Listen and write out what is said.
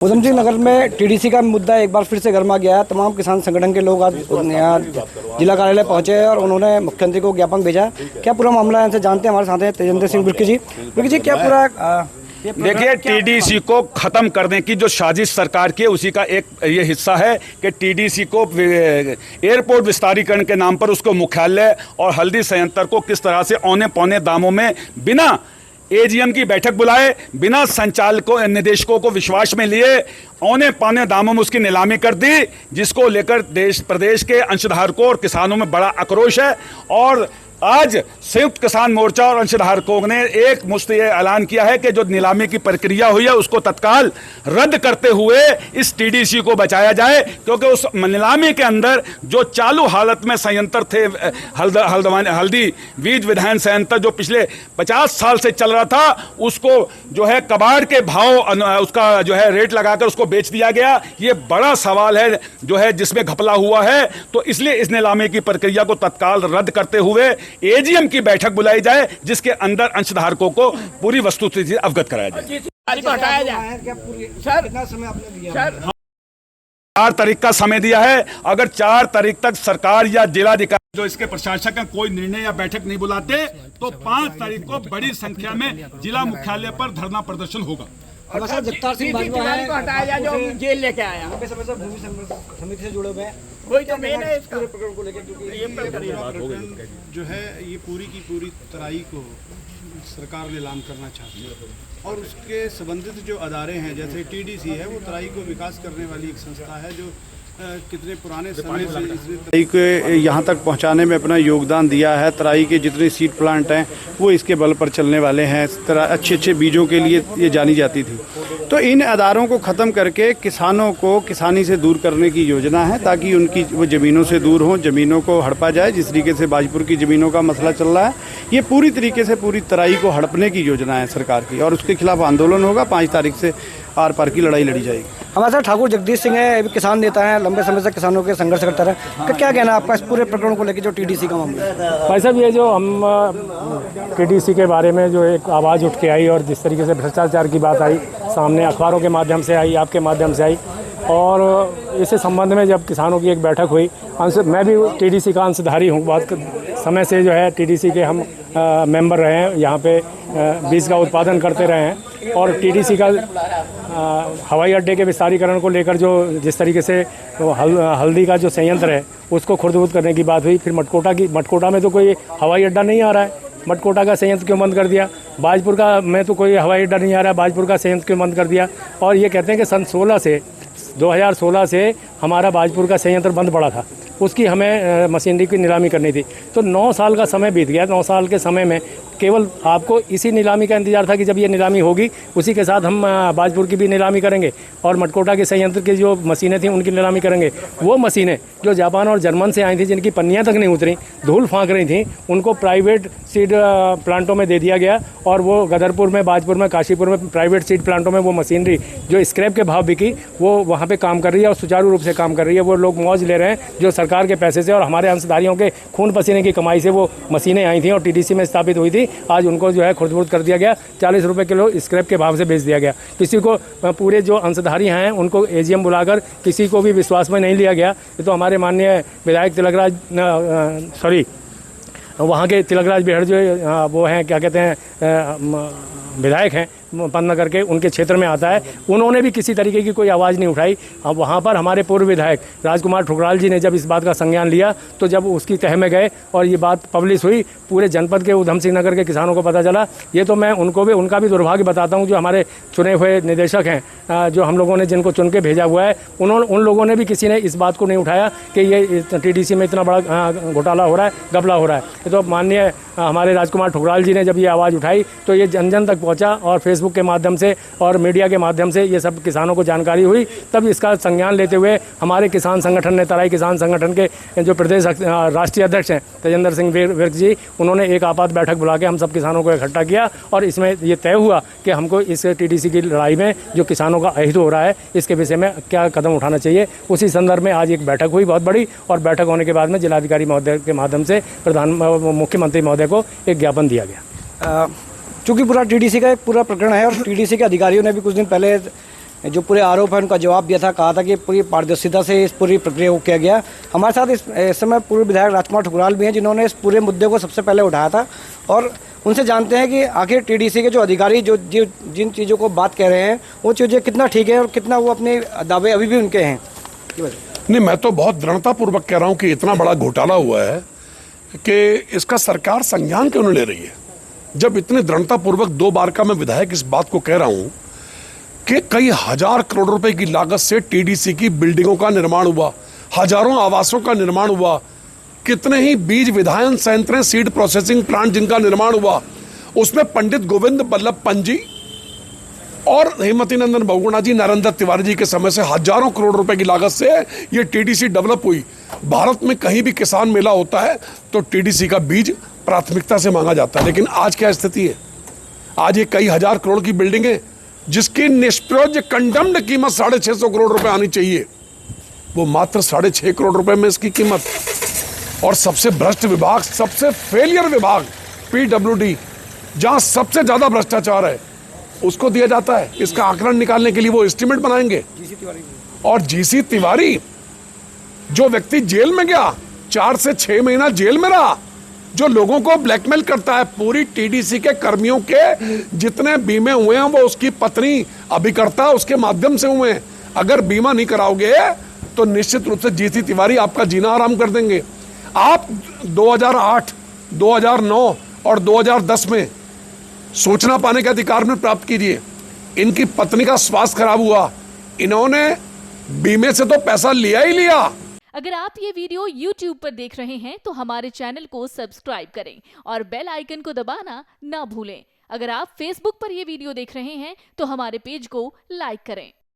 उधम सिंह नगर में टीडीसी का मुद्दा एक बार फिर से गर्मा गया है। तमाम किसान संगठन के लोग आज यहाँ जिला कार्यालय पहुंचे और उन्होंने मुख्यमंत्री को ज्ञापन भेजा। क्या पूरा मामला है इनसे जानते हैं। हमारे साथ हैं तेजेंद्र सिंह बिर्की जी क्या पूरा देखिए, टीडीसी को खत्म करने की जो साजिश सरकार की है उसी का एक ये हिस्सा है कि टीडीसी को एयरपोर्ट विस्तारीकरण के नाम पर उसको मुख्यालय और हल्दी संयंत्र को किस तरह से औने पौने दामों में बिना एजीएम की बैठक बुलाए, बिना संचालकों निदेशकों को विश्वास में लिए औने पौने दामों में उसकी नीलामी कर दी, जिसको लेकर देश प्रदेश के अंशधारकों और किसानों में बड़ा आक्रोश है। और आज संयुक्त किसान मोर्चा और अंशधारकों ने एक मुश्त ये ऐलान किया है कि जो नीलामी की प्रक्रिया हुई है उसको तत्काल रद्द करते हुए इस टीडीसी को बचाया जाए, क्योंकि उस नीलामी के अंदर जो चालू हालत में संयंत्र थे हल्दी बीज विधायन संयंत्र जो पिछले 50 साल से चल रहा था, उसको जो है कबाड़ के भाव उसका जो है रेट लगाकर उसको बेच दिया गया। ये बड़ा सवाल है जो है जिसमें घपला हुआ है। तो इसलिए इस नीलामी की प्रक्रिया को तत्काल रद्द करते हुए एजीएम की बैठक बुलाई जाए, जिसके अंदर अंशधारकों को पूरी वस्तुस्थिति अवगत कराया जाए। कितना समय आपने दिया? 4 तारीख का समय दिया है। अगर 4 तारीख तक सरकार या जिलाधिकारी जो इसके प्रशासक हैं कोई निर्णय या बैठक नहीं बुलाते तो 5 तारीख को बड़ी संख्या में जिला मुख्यालय पर धरना प्रदर्शन होगा। जगतार सिंह को हटाया जाए जो जेल लेके आया, भूमि समिति से जुड़े हुए हैं। वही तो मेन है इसका प्रकरण को लेकर, क्योंकि जो है ये पूरी की पूरी तराई को सरकार नीलाम करना चाहती है और उसके संबंधित जो अदारे हैं जैसे टीडीसी है वो तराई को विकास करने वाली एक संस्था है जो कितने पुराने समय से तराई को यहाँ तक पहुँचाने में अपना योगदान दिया है। तराई के जितने सीड प्लांट हैं वो इसके बल पर चलने वाले हैं। अच्छे अच्छे बीजों के लिए ये जानी जाती थी। तो इन अदारों को ख़त्म करके किसानों को किसानी से दूर करने की योजना है, ताकि उनकी वो ज़मीनों से दूर हों, ज़मीनों को हड़पा जाए। जिस तरीके से बाजपुर की ज़मीनों का मसला चल रहा है, ये पूरी तरीके से पूरी तराई को हड़पने की योजना है सरकार की और उसके खिलाफ आंदोलन होगा। 5 तारीख से आर पार की लड़ाई लड़ी जाएगी। हमारे साथ ठाकुर जगदीश सिंह है, किसान नेता हैं, लंबे समय से किसानों के संघर्ष करता रहे। क्या कहना है आपका इस पूरे प्रकरण को लेकर जो टीडीसी का मामला है? भाई साहब, ये जो हम टीडीसी के बारे में जो एक आवाज़ उठ के आई और जिस तरीके से भ्रष्टाचार की बात आई सामने, अखबारों के माध्यम से आई, आपके माध्यम से आई, और इस संबंध में जब किसानों की एक बैठक हुई, मैं भी टीडीसी का अंशधारी हूँ। बहुत समय से जो है टीडीसी के हम मेंबर रहे हैं, यहाँ पे बीज का उत्पादन करते रहे हैं। और टीडीसी का हवाई अड्डे के विस्तारीकरण को लेकर जो जिस तरीके से हल्दी का जो संयंत्र है उसको खुर्द-बुर्द करने की बात हुई। फिर मटकोटा में तो कोई हवाई अड्डा नहीं आ रहा है, मटकोटा का संयंत्र क्यों बंद कर दिया? बाजपुर का में तो कोई हवाई अड्डा नहीं आ रहा है, बाजपुर का संयंत्र क्यों बंद कर दिया? और ये कहते हैं कि सन 2016 से हमारा बाजपुर का संयंत्र बंद पड़ा था, उसकी हमें मशीनरी की नीलामी करनी थी। तो 9 साल का समय बीत गया। 9 साल के समय में केवल आपको इसी नीलामी का इंतजार था कि जब ये नीलामी होगी उसी के साथ हम बाजपुर की भी नीलामी करेंगे और मटकोटा के संयंत्र की जो मशीनें थी उनकी नीलामी करेंगे। वो मशीनें जो जापान और जर्मन से आई थी, जिनकी पन्नियाँ तक नहीं उतरी, धूल फाँक रही थी, उनको प्राइवेट सीड प्लांटों में दे दिया गया और वो गदरपुर में, बाजपुर में, काशीपुर में प्राइवेट सीड प्लांटों में वो मशीनरी जो स्क्रैप के भाव बिकी वो वहाँ पर काम कर रही है और सुचारू रूप से काम कर रही है। वो लोग मौज ले रहे हैं जो सरकार के पैसे से और हमारे अंशधारियों के खून पसीने की कमाई से वो मशीनें आई थी और टीडीसी में स्थापित हुई थी। आज उनको जो है खुर्द-बुर्द कर दिया गया, 40 रुपये किलो स्क्रैप के भाव से बेच दिया गया। किसी को, पूरे जो अंशधारी हैं उनको एजीएम बुलाकर किसी को भी विश्वास में नहीं लिया गया। ये तो हमारे माननीय विधायक वहाँ के तिलकराज बेहड़ जो वो हैं, क्या कहते हैं, विधायक हैं पंतनगर के, उनके क्षेत्र में आता है, उन्होंने भी किसी तरीके की कोई आवाज़ नहीं उठाई। अब वहाँ पर हमारे पूर्व विधायक राजकुमार ठुकराल जी ने जब इस बात का संज्ञान लिया तो जब उसकी तह में गए और ये बात पब्लिश हुई, पूरे जनपद के उधम सिंह नगर के किसानों को पता चला। ये तो मैं उनका भी दुर्भाग्य बताता हूँ, जो हमारे चुने हुए निदेशक हैं, जो हम लोगों ने जिनको चुन के भेजा हुआ है, उन लोगों ने भी किसी ने इस बात को नहीं उठाया कि ये टीडीसी में इतना बड़ा घोटाला हो रहा है, घपला हो रहा है। तो माननीय हमारे राजकुमार ठुकराल जी ने जब ये आवाज़ उठाई तो ये जन जन तक पहुँचा और फेसबुक के माध्यम से और मीडिया के माध्यम से ये सब किसानों को जानकारी हुई। तब इसका संज्ञान लेते हुए हमारे किसान संगठन ने, तराई किसान संगठन के जो प्रदेश राष्ट्रीय अध्यक्ष हैं तेजेंद्र सिंह बिर्क जी, उन्होंने एक आपात बैठक बुला के हम सब किसानों को इकट्ठा किया और इसमें ये तय हुआ कि हमको इस टीडीसी की लड़ाई में जो किसानों का अहित हो रहा है इसके विषय में क्या कदम उठाना चाहिए। उसी संदर्भ में आज एक बैठक हुई बहुत बड़ी, और बैठक होने के बाद में जिलाधिकारी महोदय के माध्यम से मुख्यमंत्री महोदय को एक ज्ञापन दिया गया। चूँकि पूरा टीडीसी का एक पूरा प्रकरण है और टीडीसी के अधिकारियों ने भी कुछ दिन पहले जो पूरे आरोप है उनका जवाब दिया था, कहा था कि पूरी पारदर्शिता से इस पूरी प्रक्रिया को किया गया। हमारे साथ इस समय पूर्व विधायक राजकुमार ठुकराल भी हैं, जिन्होंने इस पूरे मुद्दे को सबसे पहले उठाया था, और उनसे जानते हैं कि आखिर टीडीसी के जो अधिकारी जो जिन चीज़ों को बात कह रहे हैं वो चीज़ें कितना ठीक है और कितना वो अपने दावे अभी भी उनके हैं। नहीं, मैं तो बहुत दृढ़तापूर्वक कह रहा हूं कि इतना बड़ा घोटाला हुआ है कि इसका सरकार संज्ञान क्यों नहीं ले रही है। जब इतने दृढ़तापूर्वक 2 बार का मैं विधायक इस बात को कह रहा हूं कि कई हजार करोड़ रुपए की लागत से टीडीसी की बिल्डिंगों का निर्माण हुआ, हजारों आवासों का निर्माण हुआ, कितने ही बीज विधायन संयंत्र, सीड प्रोसेसिंग प्लांट जिनका निर्माण हुआ, उसमें पंडित गोविंद बल्लभ पंत जी और हेमवती नंदन बहुगुणा जी, नारायण तिवारी जी के समय से हजारों करोड़ रुपए की लागत से ये टीडीसी डेवलप हुई। भारत में कहीं भी किसान मेला होता है तो टीडीसी का बीज प्राथमिकता से मांगा जाता है, लेकिन आज क्या स्थिति है? आज ये कई हजार करोड़ की बिल्डिंग है जिसकी निष्प्रयोज्य कंडम्ड कीमत 650 करोड़ रुपए आनी चाहिए, वो मात्र 6.5 करोड़ रुपए में इसकी कीमत। और सबसे भ्रष्ट विभाग, सबसे फेलियर विभाग पीडब्ल्यूडी, जहां सबसे ज्यादा भ्रष्टाचार है, उसको दिया जाता है। इसका आकलन निकालने के लिए वो एस्टीमेट बनाएंगे। और जीसी तिवारी जो व्यक्ति जेल में गया, 4 से 6 महीना जेल में रहा, जो लोगों को ब्लैकमेल करता है, पूरी टीडीसी के कर्मियों के जितने बीमे हुए हैं वो उसकी पत्नी अभिकर्ता उसके माध्यम से हुए हैं। अगर बीमा नहीं कराओगे तो निश्चित रूप से जीसी तिवारी आपका जीना आराम कर देंगे। आप 2008, 2009 और 2010 में सूचना पाने के अधिकार में प्राप्त कीजिए। इनकी पत्नी का स्वास्थ्य खराब हुआ, इन्होंने बीमे से तो पैसा लिया ही लिया। अगर आप ये वीडियो YouTube पर देख रहे हैं तो हमारे चैनल को सब्सक्राइब करें और बेल आइकन को दबाना ना भूलें। अगर आप Facebook पर ये वीडियो देख रहे हैं तो हमारे पेज को लाइक करें।